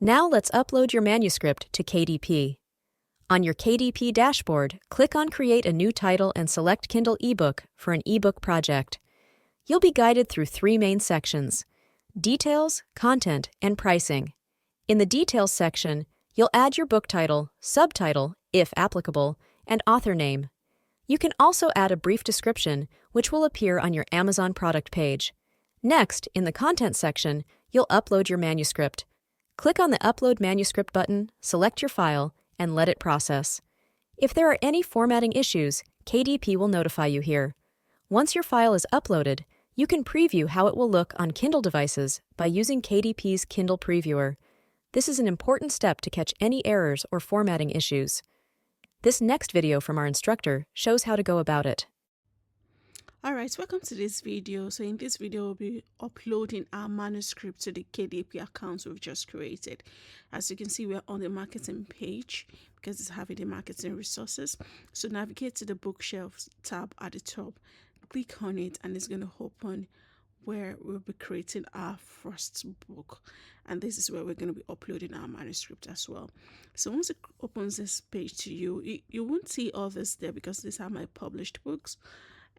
Now let's upload your manuscript to KDP. On your KDP dashboard, click on Create a new title and select Kindle eBook for an eBook project. You'll be guided through three main sections: Details, Content, and Pricing. In the Details section, you'll add your book title, subtitle, if applicable, and author name. You can also add a brief description, which will appear on your Amazon product page. Next, in the Content section, you'll upload your manuscript. Click on the Upload Manuscript button, select your file, and let it process. If there are any formatting issues, KDP will notify you here. Once your file is uploaded, you can preview how it will look on Kindle devices by using KDP's Kindle Previewer. This is an important step to catch any errors or formatting issues. This next video from our instructor shows how to go about it. Alright, welcome to this video. So in this video, we'll be uploading our manuscript to the KDP account we've just created. As you can see, we're on the marketing page because it's having the marketing resources. So navigate to the bookshelves tab at the top, click on it, and it's going to open where we'll be creating our first book. And this is where we're going to be uploading our manuscript as well. So once it opens this page to you, you won't see all this there because these are my published books.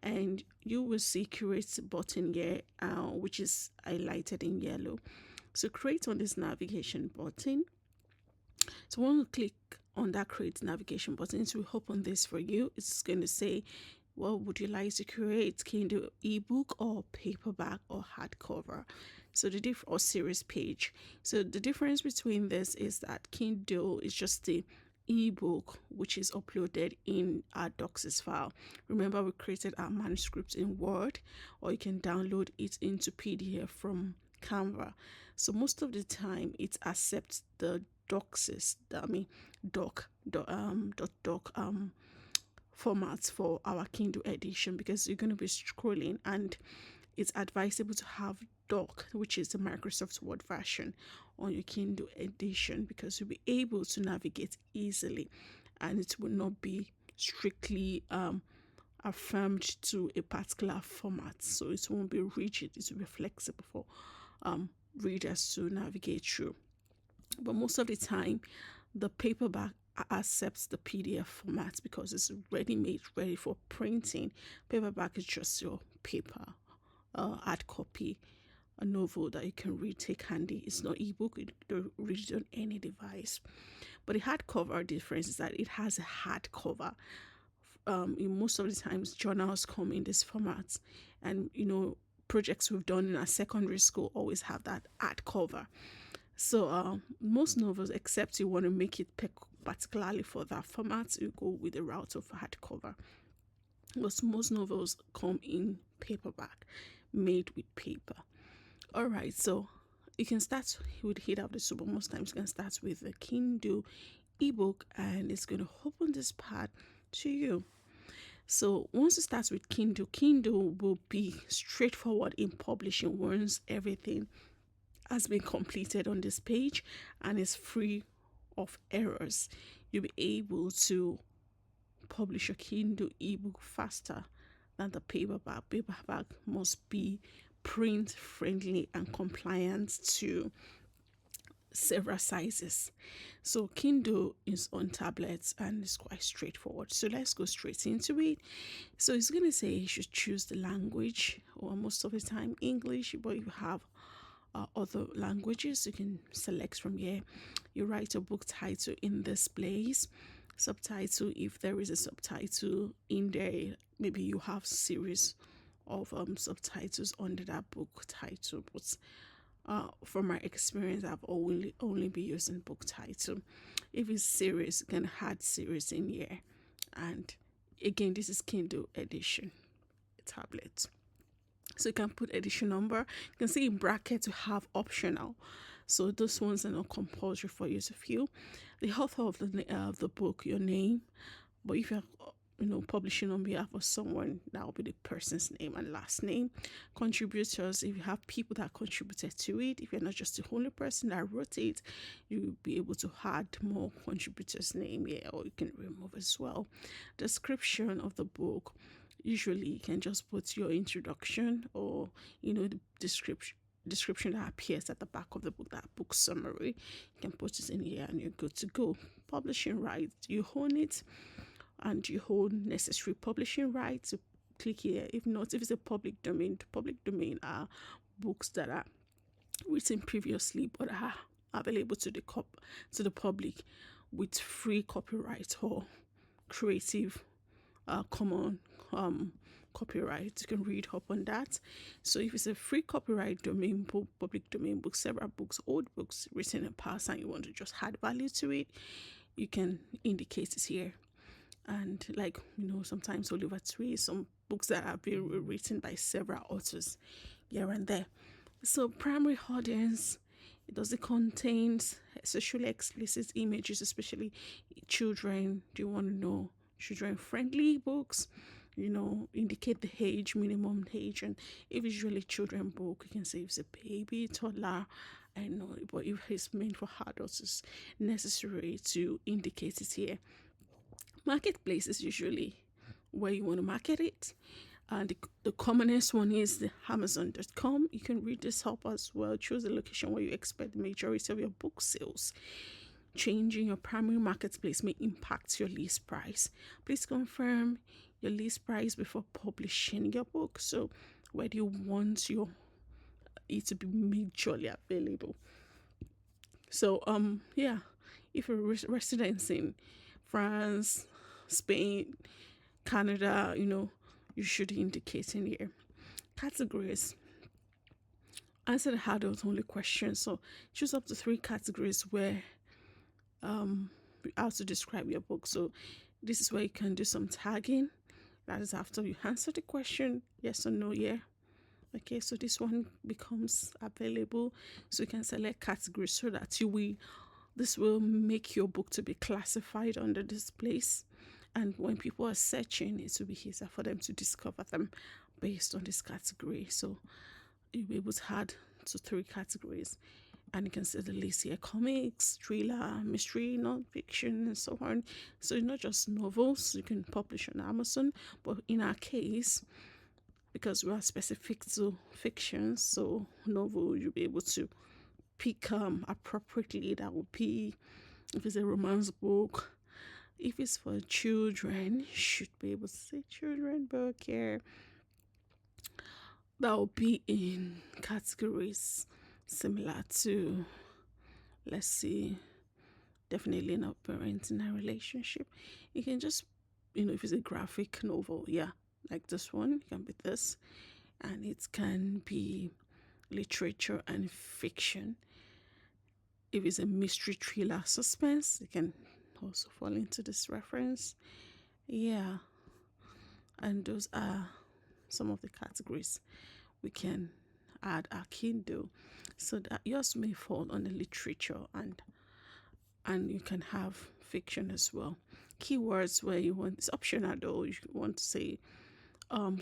And you will see create button here, which is highlighted in yellow. So create on this navigation button. So when you click on that create navigation button, it will open this for you. It's going to say, what would you like to create? Kindle ebook or paperback or hardcover? So or series page. So the difference between this is that Kindle is just the ebook which is uploaded in our docs file. Remember, we created our manuscript in Word, or you can download it into PDF from Canva. So most of the time it accepts the docs, doc formats for our Kindle edition, because you're going to be scrolling, and it's advisable to have doc, which is the Microsoft Word version, on your Kindle edition, because you'll be able to navigate easily and it will not be strictly affirmed to a particular format. So it won't be rigid, it will be flexible for readers to navigate through. But most of the time, the paperback accepts the PDF format because it's ready-made, ready for printing. Paperback is just your paper, hard copy, a novel that you can read, take handy. It's not ebook, you don't read it on any device. But the hardcover difference is that it has a hardcover. Most of the times journals come in this format, and projects we've done in our secondary school always have that hardcover. So most novels, except you want to make it particularly for that format, you go with the route of hardcover. But most novels come in paperback, made with paper. All right, so you can start with Heat of the Soup, but most times you can start with the Kindle ebook, and it's going to open this part to you. So once you start with Kindle will be straightforward in publishing once everything has been completed on this page and is free of errors. You'll be able to publish your Kindle ebook faster than the paperback. Paperback must be print friendly and compliant to several sizes. So Kindle is on tablets and it's quite straightforward. So let's go straight into it. So it's going to say you should choose the language, or most of the time English, but you have other languages, you can select from here. You write a book title in this place, subtitle if there is a subtitle in there. Maybe you have series of subtitles under that book title, but from my experience, I've only been using book title. If it's series, you can add series in here. And again, this is Kindle edition tablet. So you can put edition number. You can see in brackets you have optional. So those ones are not compulsory for you to fill. The author of the book, your name. But if you're publishing on behalf of someone, that will be the person's name and last name. Contributors, if you have people that contributed to it, if you're not just the only person that wrote it, you'll be able to add more contributors' name here, or you can remove as well. Description of the book. Usually you can just put your introduction or the description that appears at the back of the book, that book summary. You can put it in here and you're good to go. Publishing rights, you own it, and you own necessary publishing rights. So click here. If not, if it's a public domain are books that are written previously but are available to the public with free copyright or creative common copyright. You can read up on that. So if it's a free copyright domain book, public domain book, several books, old books written in the past, and you want to just add value to it, you can indicate it here. And like, sometimes Oliver Twist, some books that have been written by several authors here and there. So primary audience, does it contain sexually explicit images, especially children? Do you want to know children-friendly books? Indicate the age, minimum age, and if it's usually children book, you can say if it's a baby, toddler, I know, but if it's meant for adults, it's necessary to indicate it here. Marketplace is usually where you want to market it. And the commonest one is the Amazon.com. You can read this up as well. Choose the location where you expect the majority of your book sales. Changing your primary marketplace may impact your list price. Please confirm your list price before publishing your book. So where do you want it to be majorly available? So if you're residents in France, Spain, Canada, you should indicate in here. Categories. Answer the adult only question. So choose up to 3 categories where how to describe your book. So this is where you can do some tagging. That is after you answer the question, yes or no, yeah. Okay, so this one becomes available. So you can select categories so that this will make your book to be classified under this place. And when people are searching, it will be easier for them to discover them based on this category. So you'll be able to add to 3 categories. And you can see the list here: comics, thriller, mystery, non-fiction, and so on. So it's not just novels you can publish on Amazon, but in our case, because we are specific to fiction, so novel, you'll be able to pick appropriately. That would be if it's a romance book. If it's for children, you should be able to say children book here. That will be in categories similar to, let's see, definitely not parent in a relationship. You can just, if it's a graphic novel, like this one, it can be this, and it can be literature and fiction. If it's a mystery, thriller, suspense, it can also fall into this reference. And those are some of the categories we can add our Kindle, so that yours may fall on the literature, and you can have fiction as well. Keywords where you want, it's optional though. You want to say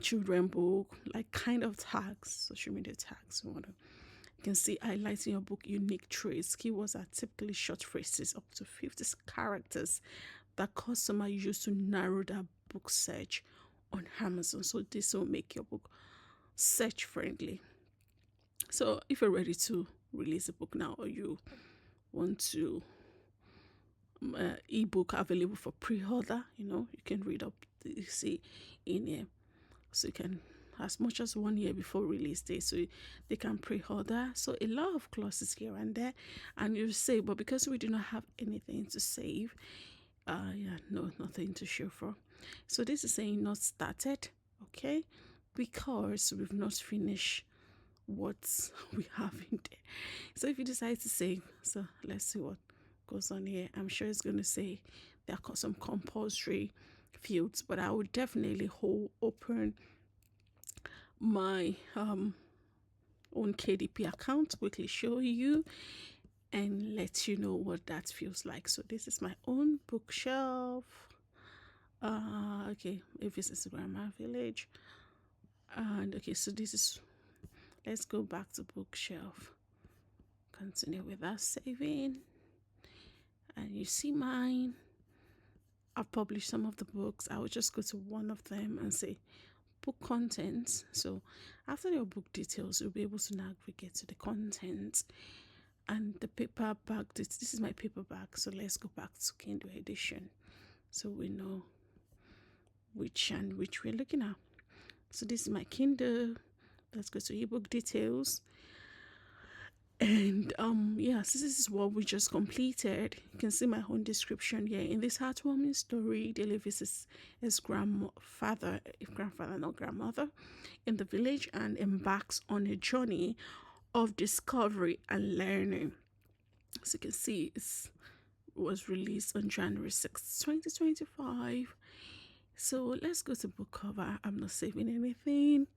children book, like kind of tags, social media tags. You can see highlighting your book unique traits. Keywords are typically short phrases up to 50 characters that customers use to narrow their book search on Amazon. So this will make your book search friendly. So if you're ready to release a book now, or you want to ebook available for pre-order, you can read up, you see in here. So you can, as much as 1 year before release date, so they can pre-order. So a lot of clauses here and there, and you say, but because we do not have anything to save, nothing to show for. So this is saying not started, okay, because we've not finished what we have in there. So if you decide to save, so let's see what goes on here. I'm sure it's going to say there are some compulsory fields, but I would definitely open my own KDP account, quickly show you and let you know what that feels like. So this is my own bookshelf. Okay, if it's Instagram Village, and okay, so this is, let's go back to bookshelf, continue with that saving, and you see mine. I've published some of the books. I will just go to one of them and say book contents. So after your book details, you'll be able to navigate to the contents and the paperback. This is my paperback. So let's go back to Kindle edition, so we know which we're looking at. So this is my Kindle. Let's go to ebook details. And yes, this is what we just completed. You can see my own description here. In this heartwarming story, Daily visits his grandfather, not grandmother, in the village and embarks on a journey of discovery and learning. As you can see, it was released on January 6th, 2025. So let's go to book cover. I'm not saving anything.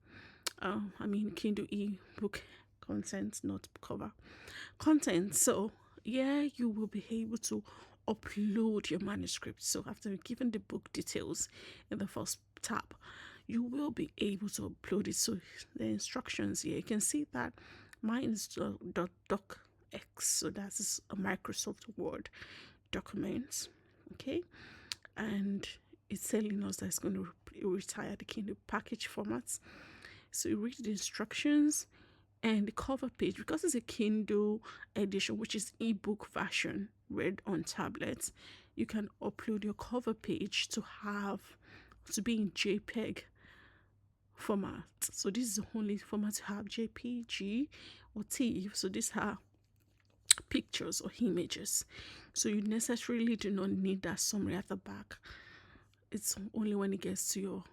Kindle e-book content, not cover content. So yeah, you will be able to upload your manuscript. So after giving the book details in the first tab, you will be able to upload it. So the instructions here, you can see that mine is .docx, so that's a Microsoft Word document. Okay, and it's telling us that it's going to retire the Kindle package formats. So you read the instructions and the cover page, because it's a Kindle edition, which is ebook version read on tablets. You can upload your cover page to be in JPEG format. So this is the only format to have JPG or TIFF. So these are pictures or images. So you necessarily do not need that summary at the back. It's only when it gets to your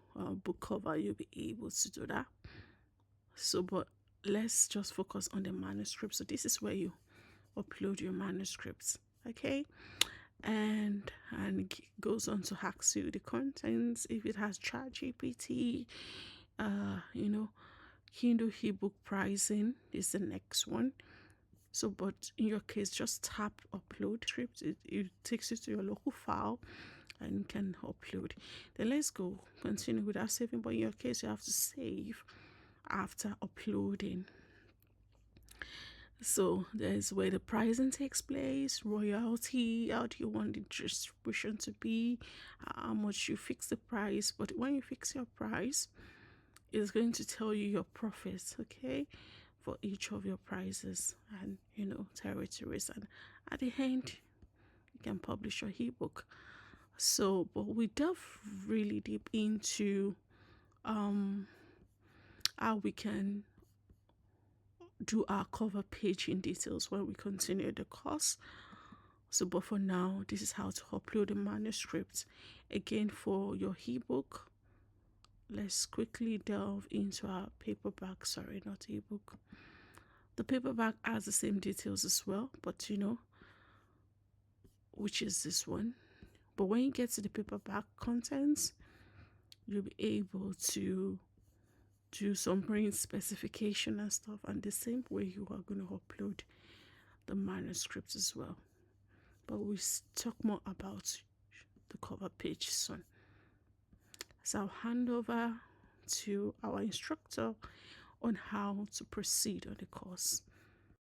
book cover you'll be able to do that. So, but let's just focus on the manuscript. So this is where you upload your manuscripts, okay? And it goes on to ask you the contents, if it has ChatGPT, Kindle ebook pricing is the next one. So, but in your case, just tap upload script. It takes you to your local file and you can upload. Then let's go continue without saving, but in your case, you have to save after uploading. So there's where the pricing takes place, royalty, how do you want the distribution to be, how much you fix the price. But when you fix your price, it's going to tell you your profits, okay, for each of your prices and territories. And at the end, you can publish your ebook. So, but we delve really deep into how we can do our cover page in details when we continue the course. So, but for now, this is how to upload a manuscript. Again, for your ebook, let's quickly delve into our paperback. Sorry, not ebook. The paperback has the same details as well, but which is this one. But when you get to the paperback contents, you'll be able to do some print specification and stuff, and the same way you are going to upload the manuscript as well. But we'll talk more about the cover page soon. So I'll hand over to our instructor on how to proceed on the course.